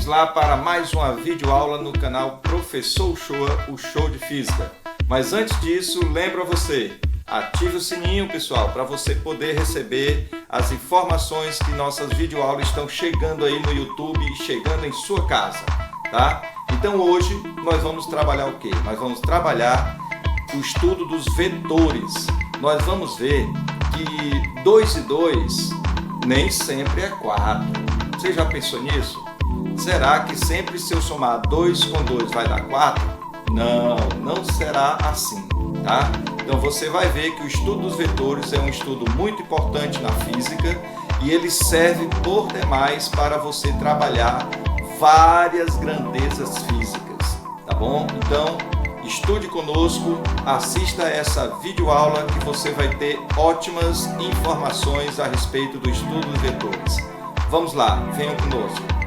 lá para mais uma videoaula no canal Professor Uchoa, o show de física. Mas antes disso, lembro a você, ative o sininho, pessoal, para você poder receber as informações que nossas videoaulas estão chegando aí no YouTube e chegando em sua casa, tá? Então hoje nós vamos trabalhar o quê? Nós vamos trabalhar o estudo dos vetores. Nós vamos ver que 2 e 2 nem sempre é 4. Você já pensou nisso? Será que sempre se eu somar 2 com 2 vai dar 4? Não será assim, tá? Então você vai ver que o estudo dos vetores é um estudo muito importante na física e ele serve por demais para você trabalhar várias grandezas físicas, tá bom? Então, estude conosco, assista a essa videoaula que você vai ter ótimas informações a respeito do estudo dos vetores. Vamos lá, venham conosco.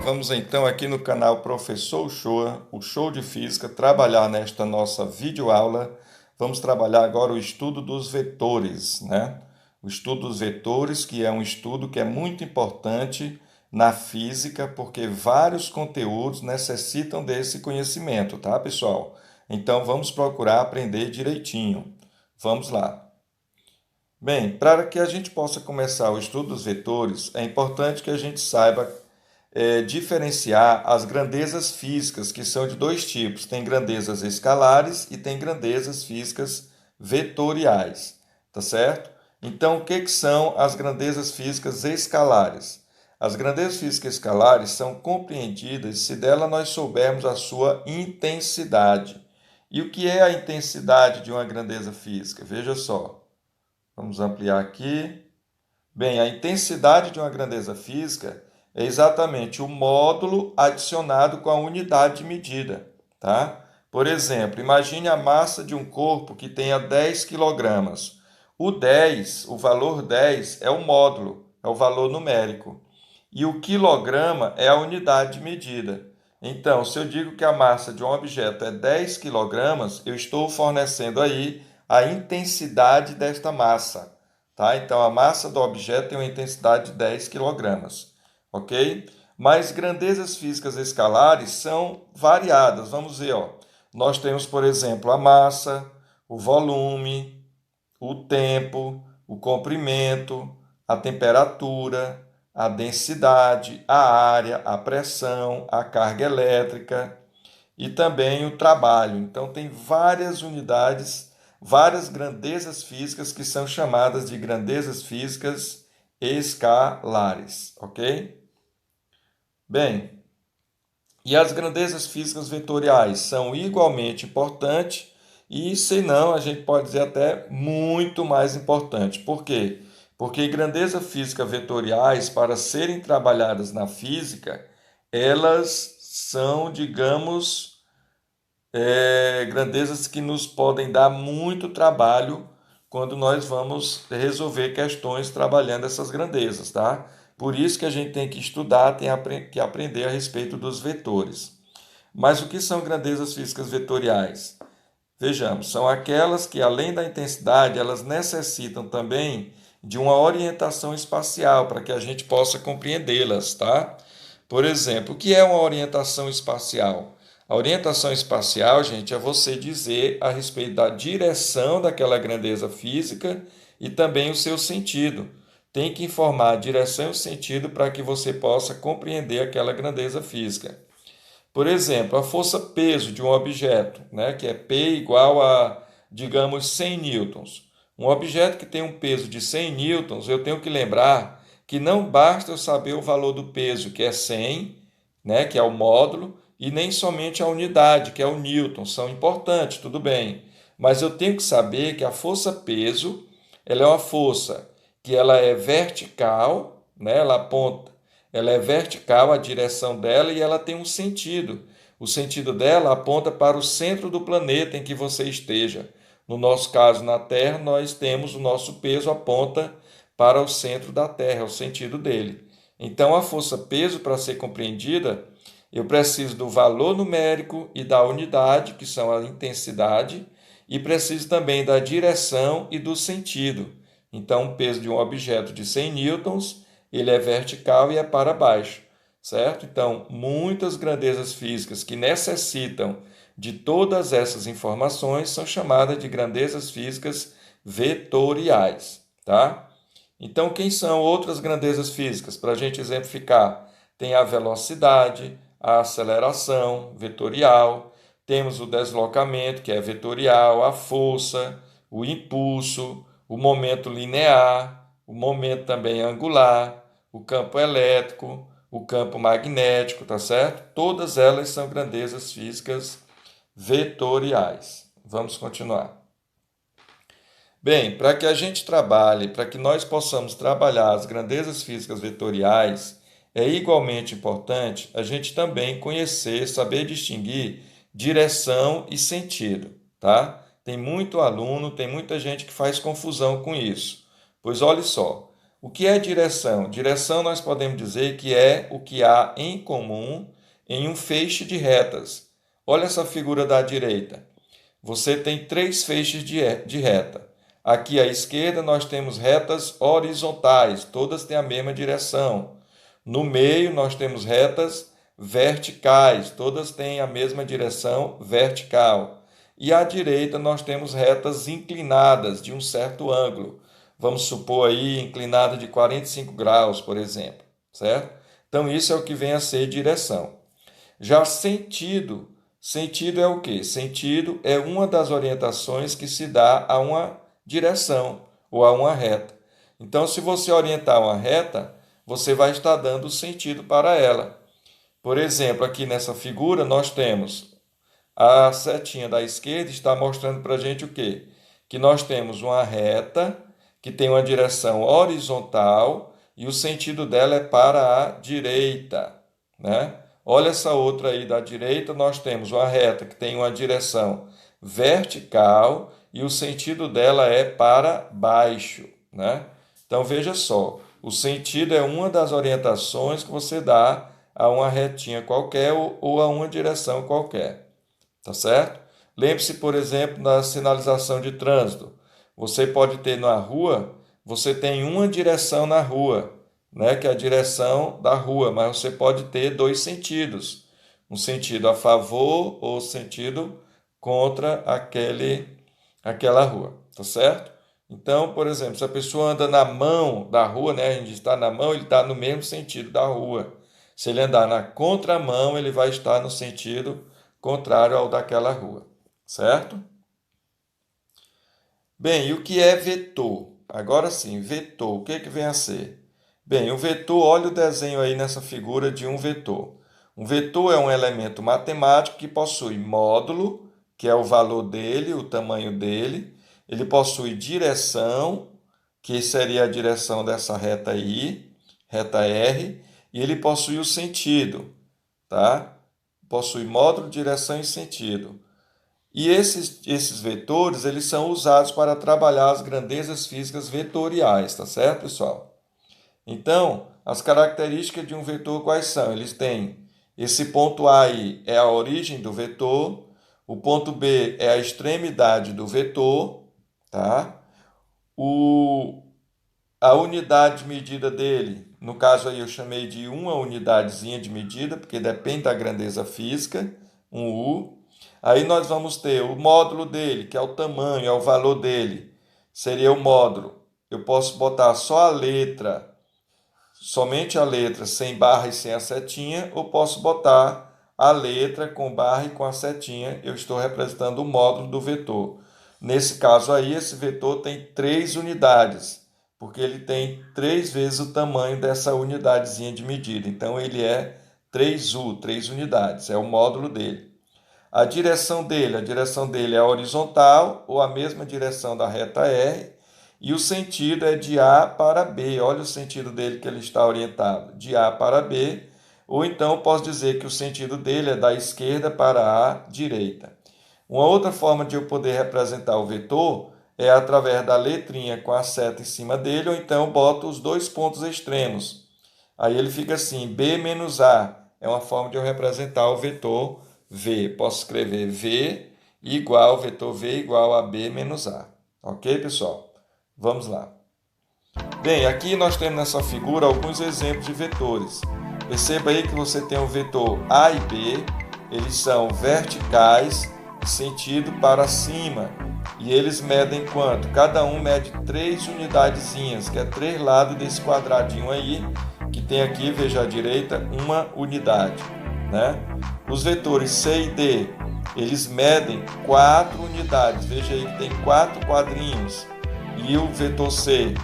Vamos então aqui no canal Professor Uchoa, o show de física, trabalhar nesta nossa videoaula. Vamos trabalhar agora o estudo dos vetores, né? O estudo dos vetores, que é um estudo que é muito importante na física, porque vários conteúdos necessitam desse conhecimento, tá, pessoal? Então vamos procurar aprender direitinho. Vamos lá. Bem, para que a gente possa começar o estudo dos vetores, é importante que a gente saiba diferenciar as grandezas físicas, que são de dois tipos. Tem grandezas escalares e tem grandezas físicas vetoriais, tá certo? Então, o que são as grandezas físicas escalares? As grandezas físicas escalares são compreendidas se dela nós soubermos a sua intensidade. E o que é a intensidade de uma grandeza física? Veja só. Vamos ampliar aqui. Bem, a intensidade de uma grandeza física é exatamente o módulo adicionado com a unidade de medida, tá? Por exemplo, imagine a massa de um corpo que tenha 10 kg. O 10, o valor 10 é o módulo, é o valor numérico. E o quilograma é a unidade de medida. Então, se eu digo que a massa de um objeto é 10 kg, eu estou fornecendo aí a intensidade desta massa, tá? Então, a massa do objeto tem uma intensidade de 10 kg, ok? Mas grandezas físicas escalares são variadas. Vamos ver, ó. Nós temos, por exemplo, a massa, o volume, o tempo, o comprimento, a temperatura, a densidade, a área, a pressão, a carga elétrica e também o trabalho. Então, tem várias unidades, várias grandezas físicas que são chamadas de grandezas físicas escalares, ok? Bem, e as grandezas físicas vetoriais são igualmente importantes e, se não, a gente pode dizer até muito mais importante. Por quê? Porque grandezas físicas vetoriais, para serem trabalhadas na física, elas são, digamos, grandezas que nos podem dar muito trabalho quando nós vamos resolver questões trabalhando essas grandezas, tá? Por isso que a gente tem que estudar, tem que aprender a respeito dos vetores. Mas o que são grandezas físicas vetoriais? Vejamos, são aquelas que, além da intensidade, elas necessitam também de uma orientação espacial para que a gente possa compreendê-las, tá? Por exemplo, o que é uma orientação espacial? A orientação espacial, gente, é você dizer a respeito da direção daquela grandeza física e também o seu sentido. Tem que informar a direção e o sentido para que você possa compreender aquela grandeza física. Por exemplo, a força-peso de um objeto, né, que é P igual a, digamos, 100 newtons. Um objeto que tem um peso de 100 newtons, eu tenho que lembrar que não basta eu saber o valor do peso, que é 100, né, que é o módulo, e nem somente a unidade, que é o newton. São importantes, tudo bem. Mas eu tenho que saber que a força-peso, ela é uma força que ela é vertical, né, ela aponta. Ela é vertical, a direção dela, e ela tem um sentido. O sentido dela aponta para o centro do planeta em que você esteja. No nosso caso, na Terra, nós temos o nosso peso aponta para o centro da Terra, é o sentido dele. Então, a força-peso, para ser compreendida, eu preciso do valor numérico e da unidade, que são a intensidade, e preciso também da direção e do sentido. Então, o peso de um objeto de 100 newtons ele é vertical e é para baixo, certo? Então, muitas grandezas físicas que necessitam de todas essas informações são chamadas de grandezas físicas vetoriais, tá? Então, quem são outras grandezas físicas? Para a gente exemplificar, tem a velocidade, a aceleração vetorial, temos o deslocamento, que é vetorial, a força, o impulso, o momento linear, o momento também angular, o campo elétrico, o campo magnético, tá certo? Todas elas são grandezas físicas vetoriais. Vamos continuar. Bem, para que a gente trabalhe, para que nós possamos trabalhar as grandezas físicas vetoriais, é igualmente importante a gente também conhecer, saber distinguir direção e sentido, tá? Tem muito aluno, tem muita gente que faz confusão com isso. Pois olhe só, o que é direção? Direção nós podemos dizer que é o que há em comum em um feixe de retas. Olha essa figura da direita. Você tem três feixes de reta. Aqui à esquerda nós temos retas horizontais, todas têm a mesma direção. No meio nós temos retas verticais, todas têm a mesma direção vertical. E à direita nós temos retas inclinadas de um certo ângulo. Vamos supor aí inclinada de 45 graus, por exemplo, certo? Então isso é o que vem a ser direção. Já sentido é o quê? Sentido é uma das orientações que se dá a uma direção ou a uma reta. Então, se você orientar uma reta, você vai estar dando sentido para ela. Por exemplo, aqui nessa figura nós temos a setinha da esquerda está mostrando para a gente o quê? Que nós temos uma reta que tem uma direção horizontal e o sentido dela é para a direita, né? Olha essa outra aí da direita, nós temos uma reta que tem uma direção vertical e o sentido dela é para baixo, né? Então veja só, o sentido é uma das orientações que você dá a uma retinha qualquer ou a uma direção qualquer, tá certo? Lembre-se, por exemplo, da sinalização de trânsito. Você pode ter na rua, você tem uma direção na rua, né, que é a direção da rua, mas você pode ter dois sentidos, um sentido a favor ou sentido contra aquela rua, tá certo? Então, por exemplo, se a pessoa anda na mão da rua, né, a gente está na mão, ele está no mesmo sentido da rua. Se ele andar na contramão, ele vai estar no sentido contrário ao daquela rua, certo? Bem, e o que é vetor? Agora sim, vetor, o que que vem a ser? Bem, o vetor, olha o desenho aí nessa figura de um vetor. Um vetor é um elemento matemático que possui módulo, que é o valor dele, o tamanho dele. Ele possui direção, que seria a direção dessa reta aí, reta R, e ele possui o sentido, tá? Possui módulo, direção e sentido. E esses vetores, eles são usados para trabalhar as grandezas físicas vetoriais, tá certo, pessoal? Então, as características de um vetor quais são? Eles têm esse ponto A aí é a origem do vetor, o ponto B é a extremidade do vetor, tá? O, a unidade de medida dele, no caso aí eu chamei de uma unidadezinha de medida, porque depende da grandeza física, um U. Aí nós vamos ter o módulo dele, que é o tamanho, é o valor dele. Seria o módulo. Eu posso botar só a letra, somente a letra, sem barra e sem a setinha, ou posso botar a letra com barra e com a setinha. Eu estou representando o módulo do vetor. Nesse caso aí, esse vetor tem 3 unidades, porque ele tem 3 vezes o tamanho dessa unidadezinha de medida. Então, ele é 3U, 3 unidades, é o módulo dele. A direção dele é horizontal, ou a mesma direção da reta R, e o sentido é de A para B. Olha o sentido dele que ele está orientado, de A para B, ou então posso dizer que o sentido dele é da esquerda para a direita. Uma outra forma de eu poder representar o vetor é através da letrinha com a seta em cima dele, ou então eu boto os dois pontos extremos. Aí ele fica assim, B menos A. É uma forma de eu representar o vetor V. Posso escrever V igual, vetor V igual a B menos A. Ok, pessoal? Vamos lá. Bem, aqui nós temos nessa figura alguns exemplos de vetores. Perceba aí que você tem o vetor A e B, eles são verticais, em sentido para cima, e eles medem quanto? Cada um mede 3 unidadezinhas, que é 3 lados desse quadradinho aí, que tem aqui, veja à direita, uma unidade, né? Os vetores C e D, eles medem 4 unidades, veja aí que tem 4 quadrinhos, e o vetor C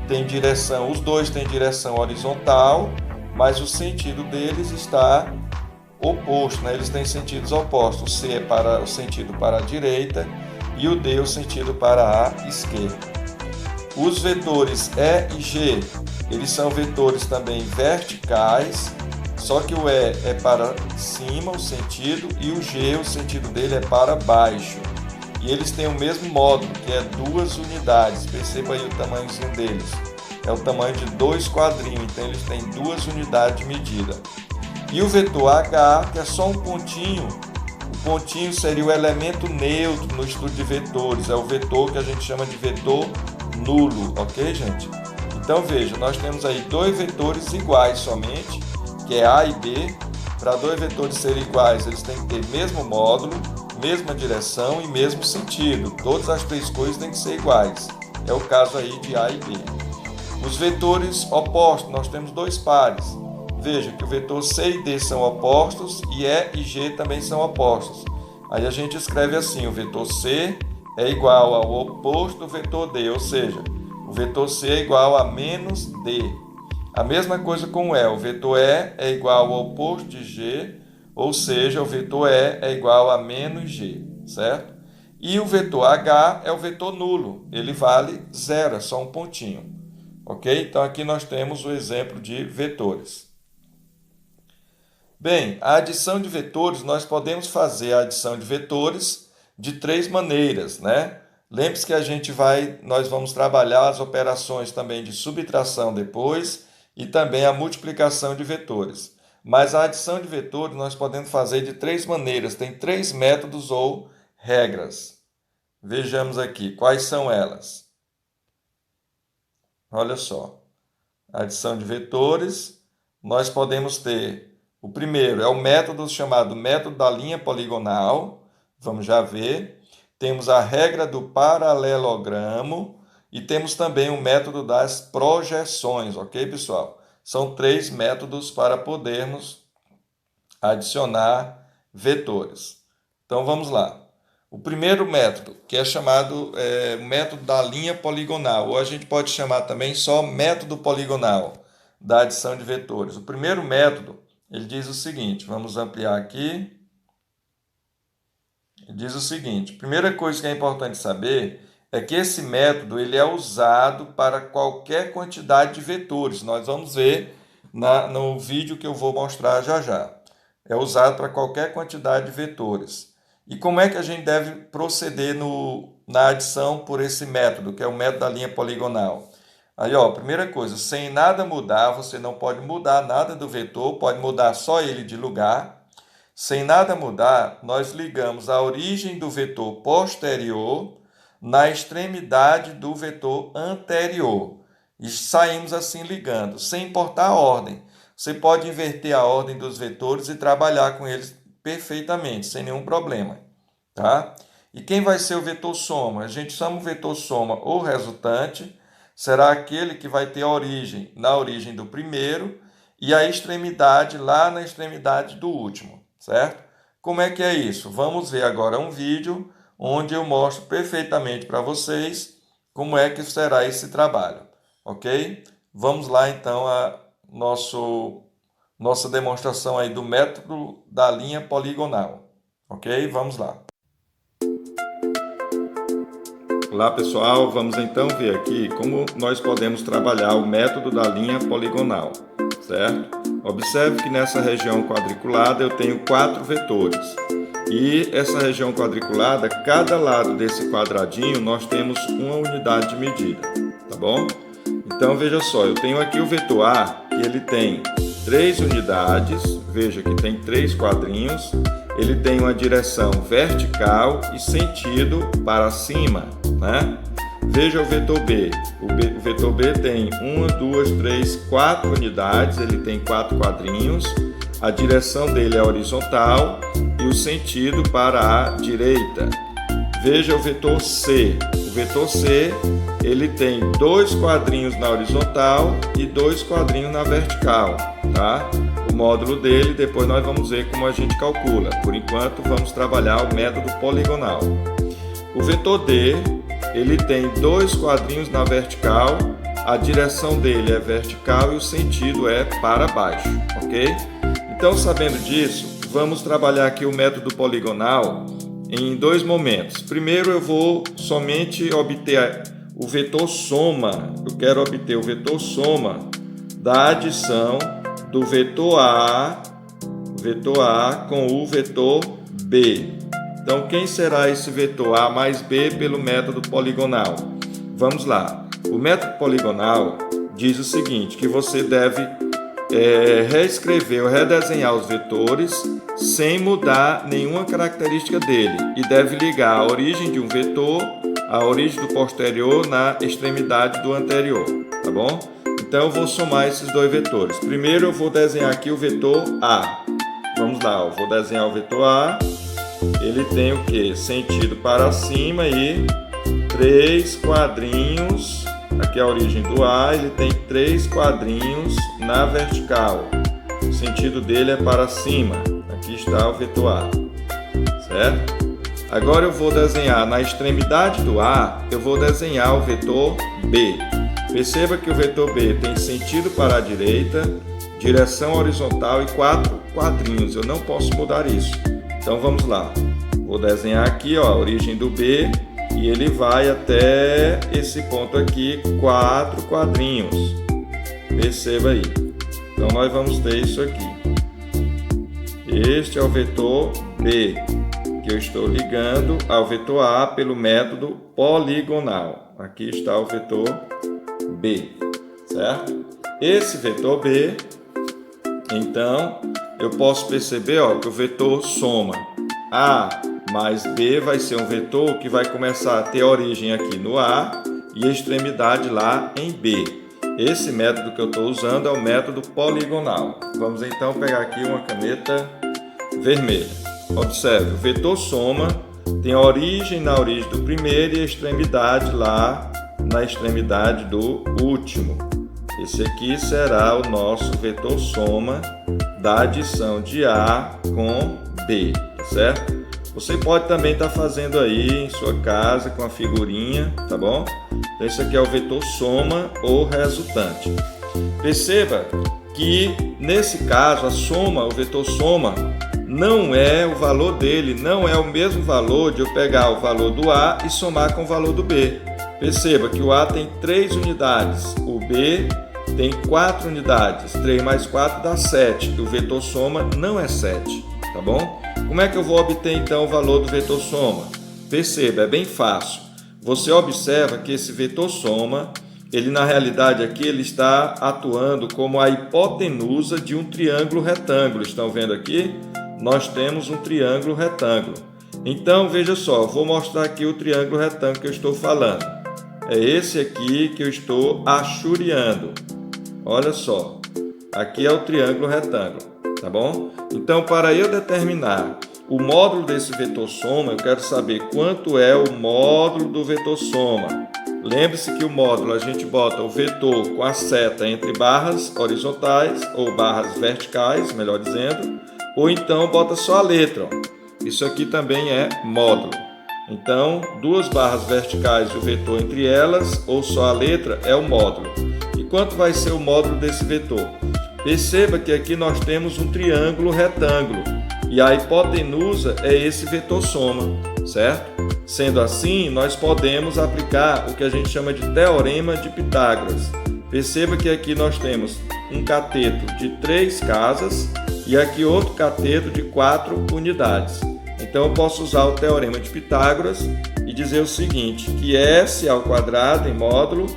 tem direção, os dois têm direção horizontal, mas o sentido deles está oposto, né? Eles têm sentidos opostos. O C é para o sentido para a direita e o D o sentido para a esquerda. Os vetores E e G, eles são vetores também verticais, só que o E é para cima o sentido e o G o sentido dele é para baixo. E eles têm o mesmo módulo, que é 2 unidades. Perceba aí o tamanhozinho deles. É o tamanho de 2 quadrinhos, então eles têm 2 unidades de medida. E o vetor H, que é só um pontinho, o pontinho seria o elemento neutro no estudo de vetores. É o vetor que a gente chama de vetor nulo, ok, gente? Então veja, nós temos aí 2 vetores iguais somente, que é A e B. Para 2 vetores serem iguais, eles têm que ter mesmo módulo, mesma direção e mesmo sentido. Todas as 3 coisas têm que ser iguais. É o caso aí de A e B. Os vetores opostos, nós temos 2 pares. Veja que o vetor C e D são opostos e E e G também são opostos. Aí a gente escreve assim, o vetor C é igual ao oposto do vetor D, ou seja, o vetor C é igual a menos D. A mesma coisa com o vetor E é igual ao oposto de G, ou seja, o vetor E é igual a menos G, certo? E o vetor H é o vetor nulo, ele vale 0, é só um pontinho. Ok? Então aqui nós temos o exemplo de vetores. Bem, a adição de vetores, nós podemos fazer a adição de vetores de 3 maneiras, né? Lembre-se que nós vamos trabalhar as operações também de subtração depois e também a multiplicação de vetores. Mas a adição de vetores nós podemos fazer de 3 maneiras, tem 3 métodos ou regras. Vejamos aqui, quais são elas? Olha só, adição de vetores, nós podemos ter, o primeiro é o método chamado método da linha poligonal, vamos já ver. Temos a regra do paralelogramo e temos também o método das projeções, ok, pessoal? São 3 métodos para podermos adicionar vetores. Então vamos lá. O primeiro método, que é chamado método da linha poligonal, ou a gente pode chamar também só método poligonal da adição de vetores. O primeiro método, ele diz o seguinte, vamos ampliar aqui. Ele diz o seguinte, primeira coisa que é importante saber é que esse método ele é usado para qualquer quantidade de vetores. Nós vamos ver no vídeo que eu vou mostrar já já. É usado para qualquer quantidade de vetores. E como é que a gente deve proceder na adição por esse método, que é o método da linha poligonal? Aí, ó, primeira coisa, sem nada mudar, você não pode mudar nada do vetor, pode mudar só ele de lugar. Sem nada mudar, nós ligamos a origem do vetor posterior na extremidade do vetor anterior. E saímos assim ligando, sem importar a ordem. Você pode inverter a ordem dos vetores e trabalhar com eles perfeitamente, sem nenhum problema, tá? E quem vai ser o vetor soma? A gente chama o vetor soma ou resultante, será aquele que vai ter a origem na origem do primeiro e a extremidade lá na extremidade do último, certo? Como é que é isso? Vamos ver agora um vídeo onde eu mostro perfeitamente para vocês como é que será esse trabalho, ok? Vamos lá então a nossa demonstração aí do método da linha poligonal, ok? Vamos lá. Olá pessoal, vamos então ver aqui como nós podemos trabalhar o método da linha poligonal, certo? Observe que nessa região quadriculada eu tenho 4 vetores e essa região quadriculada, cada lado desse quadradinho nós temos uma unidade de medida, tá bom? Então veja só, eu tenho aqui o vetor A, que ele tem 3 unidades, veja que tem 3 quadrinhos, ele tem uma direção vertical e sentido para cima, né? Veja o vetor B. O vetor B tem 1, 2, 3, 4 unidades, ele tem 4 quadrinhos. A direção dele é horizontal e o sentido para a direita. Veja o vetor C. O vetor C, ele tem 2 quadrinhos na horizontal e 2 quadrinhos na vertical, tá? O módulo dele, depois nós vamos ver como a gente calcula. Por enquanto, vamos trabalhar o método poligonal. O vetor D, ele tem 2 quadrinhos na vertical, a direção dele é vertical e o sentido é para baixo, ok? Então, sabendo disso, vamos trabalhar aqui o método poligonal em 2 momentos. Primeiro eu vou somente obter o vetor soma. Eu quero obter o vetor soma da adição do vetor A com o vetor B. Então, quem será esse vetor A mais B pelo método poligonal? Vamos lá. O método poligonal diz o seguinte, que você deve reescrever ou redesenhar os vetores sem mudar nenhuma característica dele e deve ligar a origem de um vetor à origem do posterior na extremidade do anterior, tá bom? Então eu vou somar esses 2 vetores. Primeiro eu vou desenhar aqui o vetor A. Vamos lá, eu vou desenhar o vetor A. Ele tem o que? Sentido para cima e 3 quadrinhos. Aqui é a origem do A, ele tem 3 quadrinhos na vertical. O sentido dele é para cima. Aqui está o vetor A, certo? Agora eu vou desenhar na extremidade do A, eu vou desenhar o vetor B. Perceba que o vetor B tem sentido para a direita, direção horizontal e 4 quadrinhos. Eu não posso mudar isso. Então vamos lá. Vou desenhar aqui, ó, a origem do B. E ele vai até esse ponto aqui, 4 quadrinhos. Perceba aí. Então, nós vamos ter isso aqui. Este é o vetor B, que eu estou ligando ao vetor A pelo método poligonal. Aqui está o vetor B, certo? Esse vetor B, então, eu posso perceber, ó, que o vetor soma A mais B vai ser um vetor que vai começar a ter origem aqui no A e extremidade lá em B. Esse método que eu estou usando é o método poligonal. Vamos então pegar aqui uma caneta vermelha. Observe, o vetor soma tem a origem na origem do primeiro e a extremidade lá na extremidade do último. Esse aqui será o nosso vetor soma da adição de A com B, tá certo? Você pode também estar fazendo aí em sua casa com a figurinha, tá bom? Então, esse aqui é o vetor soma ou resultante. Perceba que, nesse caso, a soma, o vetor soma, não é o valor dele, não é o mesmo valor de eu pegar o valor do A e somar com o valor do B. Perceba que o A tem 3 unidades, o B tem 4 unidades, 3 mais 4 dá 7, o vetor soma não é 7, tá bom? Como é que eu vou obter então o valor do vetor soma? Perceba, é bem fácil. Você observa que esse vetor soma, ele na realidade aqui ele está atuando como a hipotenusa de um triângulo retângulo. Estão vendo aqui? Nós temos um triângulo retângulo. Então veja só, vou mostrar aqui o triângulo retângulo que eu estou falando. É esse aqui que eu estou achuriando. Olha só, aqui é o triângulo retângulo. Tá bom? Então, para eu determinar o módulo desse vetor soma, eu quero saber quanto é o módulo do vetor soma. Lembre-se que o módulo a gente bota o vetor com a seta entre barras horizontais ou barras verticais, melhor dizendo, ou então bota só a letra. Ó. Isso aqui também é módulo. Então, 2 barras verticais e o vetor entre elas, ou só a letra, é o módulo. E quanto vai ser o módulo desse vetor? Perceba que aqui nós temos um triângulo retângulo e a hipotenusa é esse vetor soma, certo? Sendo assim, nós podemos aplicar o que a gente chama de teorema de Pitágoras. Perceba que aqui nós temos um cateto de 3 casas e aqui outro cateto de 4 unidades. Então eu posso usar o teorema de Pitágoras e dizer o seguinte, que S ao quadrado em módulo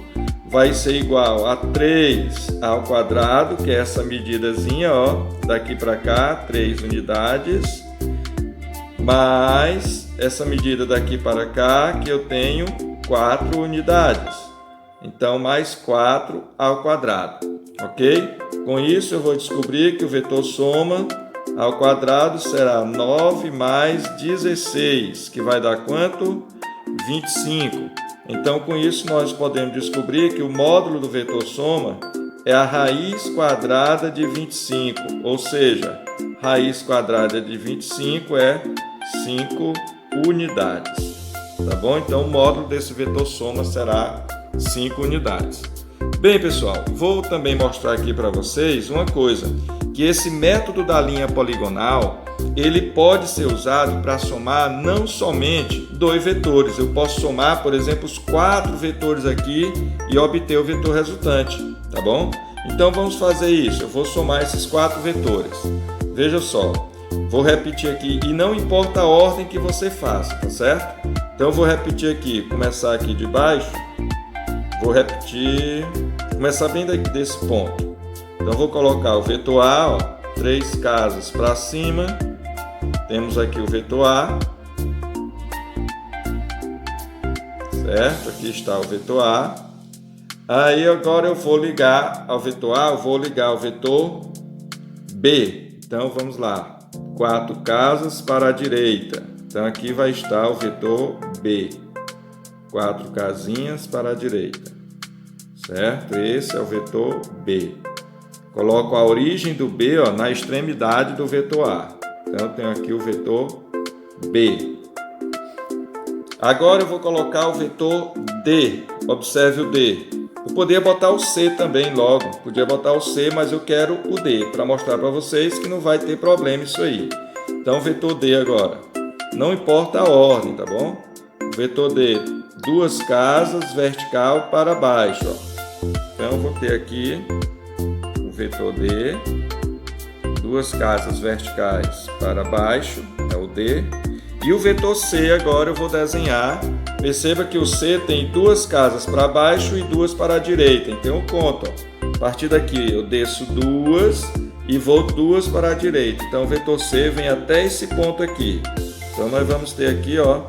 vai ser igual a 3 ao quadrado, que é essa medidazinha, ó, daqui para cá, 3 unidades, mais essa medida daqui para cá, que eu tenho 4 unidades. Então, mais 4 ao quadrado, ok? Com isso, eu vou descobrir que o vetor soma ao quadrado será 9 mais 16, que vai dar quanto? 25. Então, com isso, nós podemos descobrir que o módulo do vetor soma é a raiz quadrada de 25, ou seja, raiz quadrada de 25 é 5 unidades. Tá bom? Então, o módulo desse vetor soma será 5 unidades. Bem, pessoal, vou também mostrar aqui para vocês uma coisa, que esse método da linha poligonal, ele pode ser usado para somar não somente 2 vetores. Eu posso somar, por exemplo, os 4 vetores aqui e obter o vetor resultante, tá bom? Então, vamos fazer isso. Eu vou somar esses 4 vetores. Veja só, vou repetir aqui, e não importa a ordem que você faça, tá certo? Então, eu vou repetir aqui, começar aqui de baixo. Vou repetir, começar bem desse ponto. Então, vou colocar o vetor A, ó, 3 casas para cima. Temos aqui o vetor A. Certo? Aqui está o vetor A. Aí, agora eu vou ligar ao vetor A, eu vou ligar ao vetor B. Então, vamos lá. 4 casas para a direita. Então, aqui vai estar o vetor B. 4 casinhas para a direita. Certo? Esse é o vetor B. Coloco a origem do B, ó, na extremidade do vetor A. Então, eu tenho aqui o vetor B. Agora eu vou colocar o vetor D. Observe o D. Eu poderia botar o C também logo. Podia botar o C, mas eu quero o D, para mostrar para vocês que não vai ter problema isso aí. Então, vetor D agora. Não importa a ordem, tá bom? Vetor D, 2 casas vertical para baixo, ó. Então, eu vou ter aqui o vetor D, 2 casas verticais para baixo, é o D. E o vetor C agora eu vou desenhar. Perceba que o C tem 2 casas para baixo e 2 para a direita. Então, eu conto, ó. A partir daqui, eu desço 2 e vou 2 para a direita. Então, o vetor C vem até esse ponto aqui. Então, nós vamos ter aqui, ó,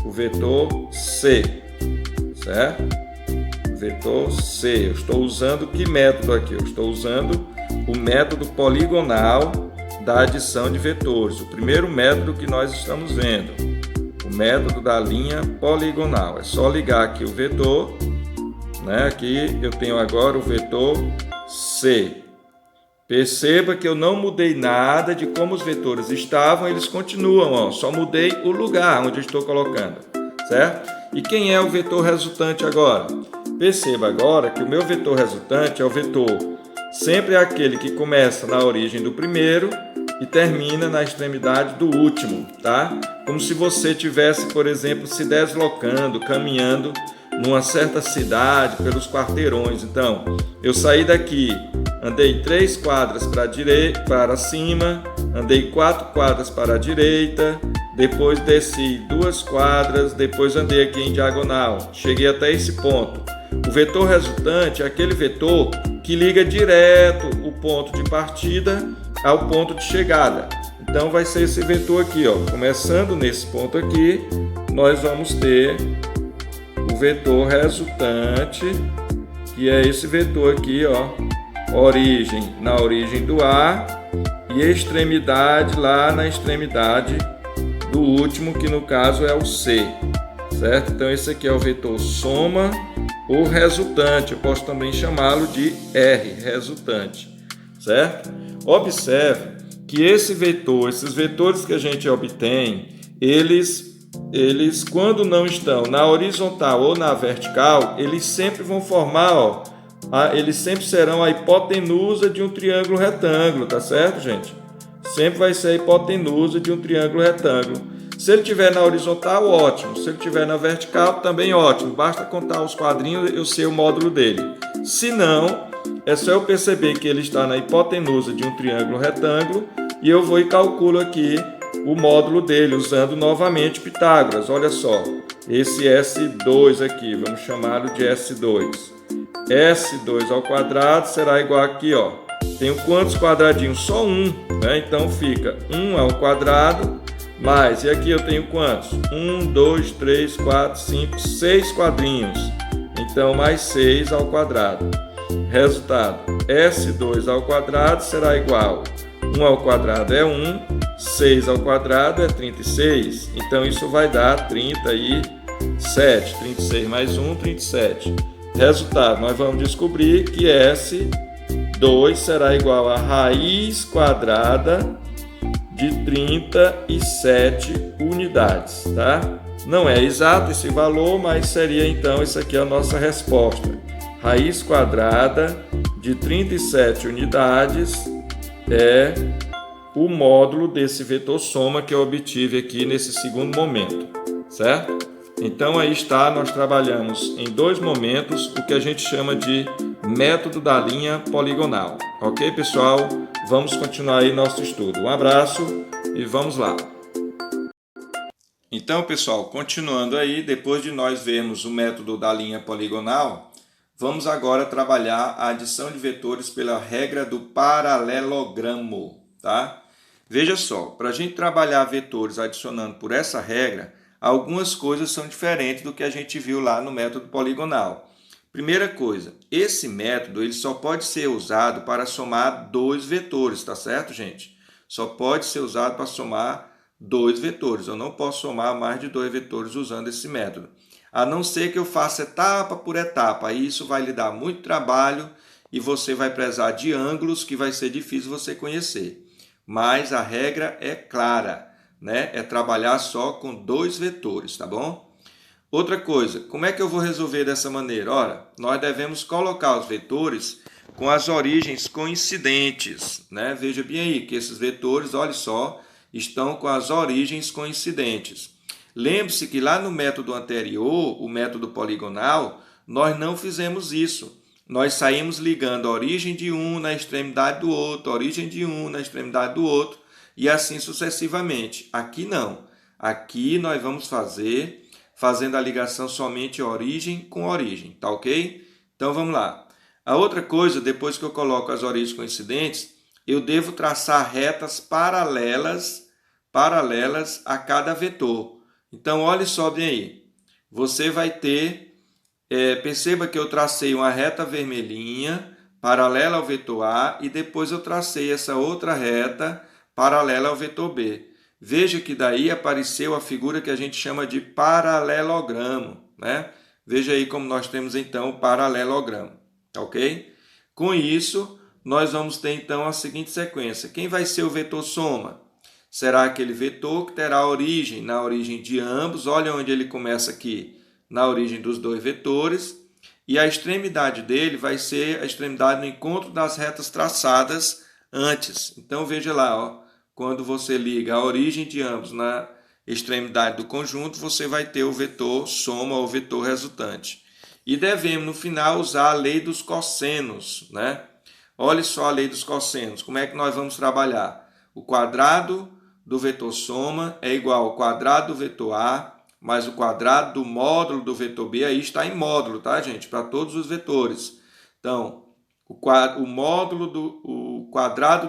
o vetor C, certo? Vetor C. Eu estou usando que método aqui? Eu estou usando o método poligonal da adição de vetores. O primeiro método que nós estamos vendo. O método da linha poligonal. É só ligar aqui o vetor, né? Aqui eu tenho agora o vetor C. Perceba que eu não mudei nada de como os vetores estavam, eles continuam, ó. Só mudei o lugar onde eu estou colocando, certo? E quem é o vetor resultante agora? Perceba agora que o meu vetor resultante é o vetor, sempre é aquele que começa na origem do primeiro e termina na extremidade do último, tá? Como se você tivesse, por exemplo, se deslocando, caminhando numa certa cidade, pelos quarteirões. Então, eu saí daqui, andei 3 quadras para cima, andei 4 quadras para a direita, depois desci 2 quadras, depois andei aqui em diagonal, cheguei até esse ponto. O vetor resultante é aquele vetor que liga direto o ponto de partida ao ponto de chegada. Então, vai ser esse vetor aqui, ó. Começando nesse ponto aqui, nós vamos ter o vetor resultante, que é esse vetor aqui, ó. Origem na origem do A e extremidade lá na extremidade do último, que no caso é o C, certo? Então, esse aqui é o vetor soma ou resultante. Eu posso também chamá-lo de R, resultante, certo? Observe que esse vetor, esses vetores que a gente obtém, eles quando não estão na horizontal ou na vertical, eles sempre vão formar, ó, eles sempre serão a hipotenusa de um triângulo retângulo, tá certo, gente? Sempre vai ser a hipotenusa de um triângulo retângulo. Se ele estiver na horizontal, ótimo. Se ele estiver na vertical, também ótimo. Basta contar os quadrinhos e eu sei o módulo dele. Se não, é só eu perceber que ele está na hipotenusa de um triângulo retângulo e eu vou e calculo aqui o módulo dele, usando novamente Pitágoras. Olha só, esse S2 aqui, vamos chamá-lo de S2. S2 ao quadrado será igual aqui, ó. Tenho quantos quadradinhos? Só um, né? Então fica 1 ao quadrado Mais, e aqui eu tenho quantos? 1, 2, 3, 4, 5, 6 quadrinhos. Então, mais 6 ao quadrado. Resultado, S2 ao quadrado será igual, 1 ao quadrado é 1, 6 ao quadrado é 36. Então, isso vai dar 37. 36 mais 1, 37. Resultado, nós vamos descobrir que S2 será igual a raiz quadrada de 37 unidades, tá? Não é exato esse valor, mas seria então, isso aqui é a nossa resposta. Raiz quadrada de 37 unidades é o módulo desse vetor soma que eu obtive aqui nesse segundo momento, certo? Então aí está, nós trabalhamos em dois momentos o que a gente chama de método da linha poligonal. Ok, pessoal? Vamos continuar aí nosso estudo. Um abraço e vamos lá. Então, pessoal, continuando aí, depois de nós vermos o método da linha poligonal, vamos agora trabalhar a adição de vetores pela regra do paralelogramo, tá? Veja só, para a gente trabalhar vetores adicionando por essa regra, algumas coisas são diferentes do que a gente viu lá no método poligonal. Primeira coisa, esse método ele só pode ser usado para somar dois vetores, tá certo, gente? Só pode ser usado para somar dois vetores. Eu não posso somar mais de dois vetores usando esse método. A não ser que eu faça etapa por etapa. Aí isso vai lhe dar muito trabalho e você vai precisar de ângulos que vai ser difícil você conhecer. Mas a regra é clara, né? É trabalhar só com dois vetores, tá bom? Outra coisa, como é que eu vou resolver dessa maneira? Ora, nós devemos colocar os vetores com as origens coincidentes, né? Veja bem aí que esses vetores, olha só, estão com as origens coincidentes. Lembre-se que lá no método anterior, o método poligonal, nós não fizemos isso. Nós saímos ligando a origem de um na extremidade do outro, a origem de um na extremidade do outro, e assim sucessivamente. Aqui não. Aqui nós vamos fazendo a ligação somente origem com origem, tá ok? Então vamos lá. A outra coisa, depois que eu coloco as origens coincidentes, eu devo traçar retas paralelas a cada vetor. Então olhe só bem aí. Você vai ter, perceba que eu tracei uma reta vermelhinha paralela ao vetor A e depois eu tracei essa outra reta paralela ao vetor B. Veja que daí apareceu a figura que a gente chama de paralelogramo, né? Veja aí como nós temos então o paralelogramo, ok? Com isso, nós vamos ter então a seguinte sequência. Quem vai ser o vetor soma? Será aquele vetor que terá origem na origem de ambos, olha onde ele começa aqui, na origem dos dois vetores, e a extremidade dele vai ser a extremidade no encontro das retas traçadas antes. Então veja lá, ó. Quando você liga a origem de ambos na extremidade do conjunto, você vai ter o vetor soma ou vetor resultante. E devemos, no final, usar a lei dos cossenos, né? Olhe só a lei dos cossenos. Como é que nós vamos trabalhar? O quadrado do vetor soma é igual ao quadrado do vetor A, mais o quadrado do módulo do vetor B. Aí está em módulo, tá, gente? Para todos os vetores. Então, o quadrado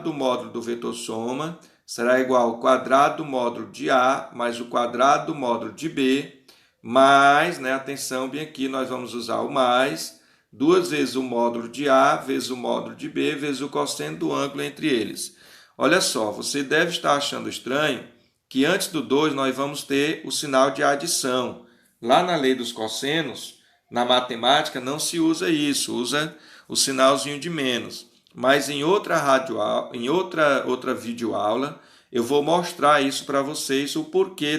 do módulo do vetor soma será igual ao quadrado do módulo de A mais o quadrado do módulo de B, mais, né, atenção, bem aqui nós vamos usar o mais, duas vezes o módulo de A, vezes o módulo de B, vezes o cosseno do ângulo entre eles. Olha só, você deve estar achando estranho que antes do 2 nós vamos ter o sinal de adição. Lá na lei dos cossenos, na matemática, não se usa isso, usa o sinalzinho de menos. Mas em outra videoaula, eu vou mostrar isso para vocês, o porquê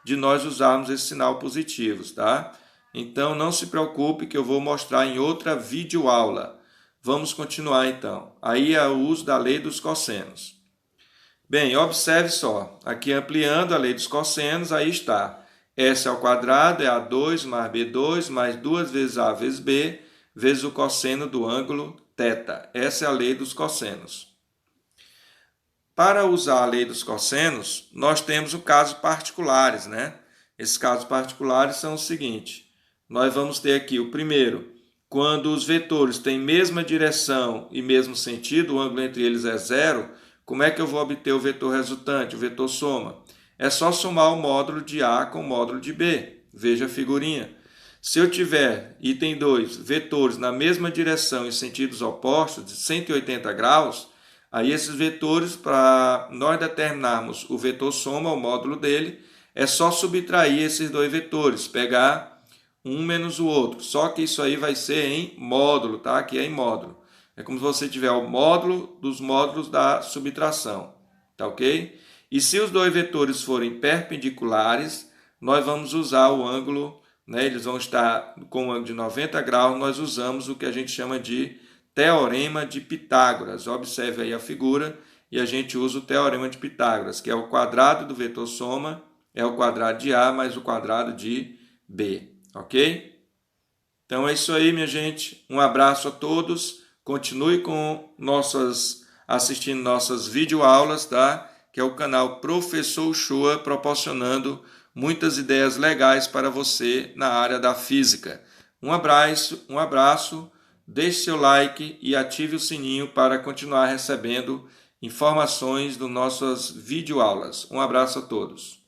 de nós usarmos esse sinal positivo, tá? Então, não se preocupe que eu vou mostrar em outra videoaula. Vamos continuar, então. Aí é o uso da lei dos cossenos. Bem, observe só. Aqui ampliando a lei dos cossenos, aí está. S ao quadrado é A2 mais B2 mais 2 vezes A vezes B, vezes o cosseno do ângulo θ. Essa é a lei dos cossenos. Para usar a lei dos cossenos, nós temos os casos particulares, né? Esses casos particulares são o seguinte. Nós vamos ter aqui o primeiro, quando os vetores têm mesma direção e mesmo sentido, o ângulo entre eles é zero, como é que eu vou obter o vetor resultante, o vetor soma? é só somar o módulo de A com o módulo de B. Veja a figurinha. Se eu tiver, item 2, vetores na mesma direção em sentidos opostos, de 180 graus, aí esses vetores, para nós determinarmos o vetor soma, o módulo dele, é só subtrair esses dois vetores, pegar um menos o outro. Só que isso aí vai ser em módulo, tá? Aqui é em módulo. É como se você tiver o módulo dos módulos da subtração, tá ok? E se os dois vetores forem perpendiculares, nós vamos usar o ângulo, né? Eles vão estar com um ângulo de 90 graus, nós usamos o que a gente chama de Teorema de Pitágoras. Observe aí a figura e a gente usa o Teorema de Pitágoras, que é o quadrado do vetor soma, é o quadrado de A mais o quadrado de B, ok? Então é isso aí, minha gente. Um abraço a todos. Continue assistindo nossas videoaulas, tá? Que é o canal Professor Uchoa, proporcionando muitas ideias legais para você na área da física. Um abraço, deixe seu like e ative o sininho para continuar recebendo informações das nossas videoaulas. Um abraço a todos.